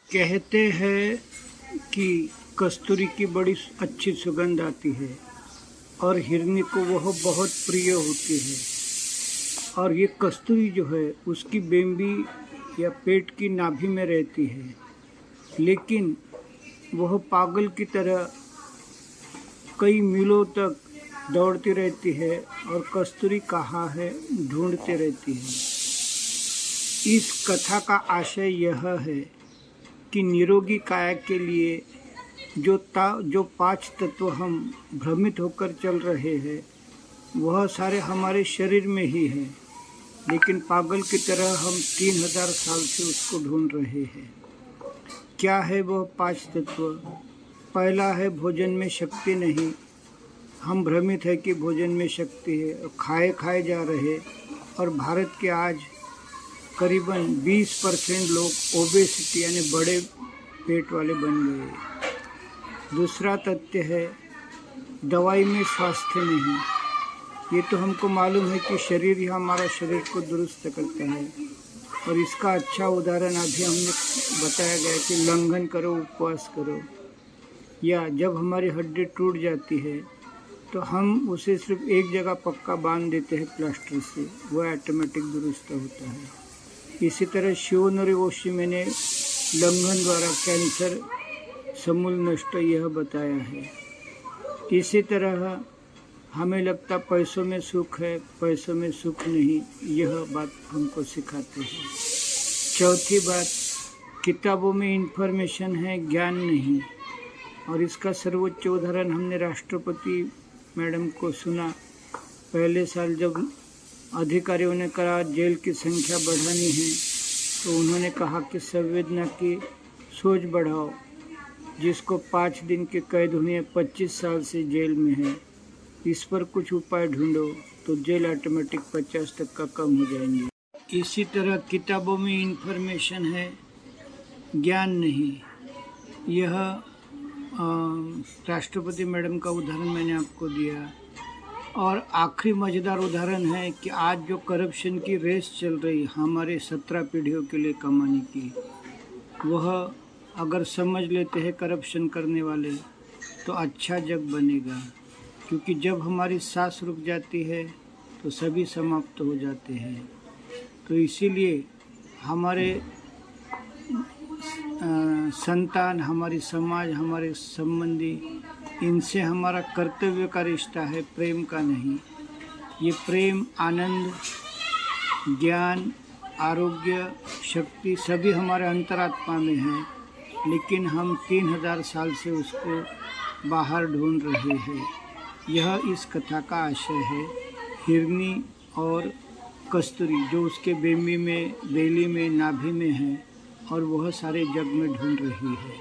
कहते हैं कि कस्तूरी की बड़ी अच्छी सुगंध आती है और हिरनी को वह बहुत प्रिय होती है। और ये कस्तूरी जो है उसकी बेम्बी या पेट की नाभि में रहती है, लेकिन वह पागल की तरह कई मीलों तक दौड़ती रहती है और कस्तूरी कहाँ है ढूंढती रहती है। इस कथा का आशय यह है कि निरोगी काया के लिए जो 5 तत्व हम भ्रमित होकर चल रहे हैं वह सारे हमारे शरीर में ही हैं, लेकिन पागल की तरह हम 3000 साल से उसको ढूंढ रहे हैं। क्या है वह 5 तत्व? पहला है भोजन में शक्ति नहीं। हम भ्रमित है कि भोजन में शक्ति है और खाए जा रहे, और भारत के आज करीबन 20% लोग ओबेसिटी यानी बड़े पेट वाले बन गए। दूसरा तथ्य है दवाई में स्वास्थ्य नहीं। ये तो हमको मालूम है कि शरीर ही हमारा शरीर को दुरुस्त करता है, और इसका अच्छा उदाहरण अभी हमने बताया गया कि लंघन करो, उपवास करो, या जब हमारी हड्डी टूट जाती है तो हम उसे सिर्फ एक जगह पक्का बांध देते हैं प्लास्टर से, वह ऑटोमेटिक दुरुस्त होता है। इसी तरह शिवनोरी ओशी ने लंघन द्वारा कैंसर समूल नष्ट यह बताया है। इसी तरह हमें लगता पैसों में सुख है, पैसों में सुख नहीं, यह बात हमको सिखाते हैं। चौथी बात, किताबों में इन्फॉर्मेशन है, ज्ञान नहीं। और इसका सर्वोच्च उदाहरण हमने राष्ट्रपति मैडम को सुना। पहले साल जब अधिकारियों ने कहा जेल की संख्या बढ़ानी है तो उन्होंने कहा कि संवेदना की सोच बढ़ाओ। जिसको 5 दिन की कैद हुई है 25 साल से जेल में है, इस पर कुछ उपाय ढूंढो तो जेल ऑटोमेटिक 50 तक का कम हो जाएंगे। इसी तरह किताबों में इन्फॉर्मेशन है, ज्ञान नहीं। यह राष्ट्रपति मैडम का उदाहरण मैंने आपको दिया। और आखिरी मज़ेदार उदाहरण है कि आज जो करप्शन की रेस चल रही हमारे 17 पीढ़ियों के लिए कमाने की, वह अगर समझ लेते हैं करप्शन करने वाले तो अच्छा जग बनेगा। क्योंकि जब हमारी सांस रुक जाती है तो सभी समाप्त हो जाते हैं। तो इसीलिए हमारे संतान, हमारी समाज, हमारे संबंधी, इनसे हमारा कर्तव्य का रिश्ता है, प्रेम का नहीं। ये प्रेम, आनंद, ज्ञान, आरोग्य, शक्ति सभी हमारे अंतरात्मा में है, लेकिन हम 3000 साल से उसको बाहर ढूंढ रहे हैं। यह इस कथा का आशय है। हिरनी और कस्तूरी जो उसके बेली में, नाभि में है, और वह सारे जग में ढूंढ रही है।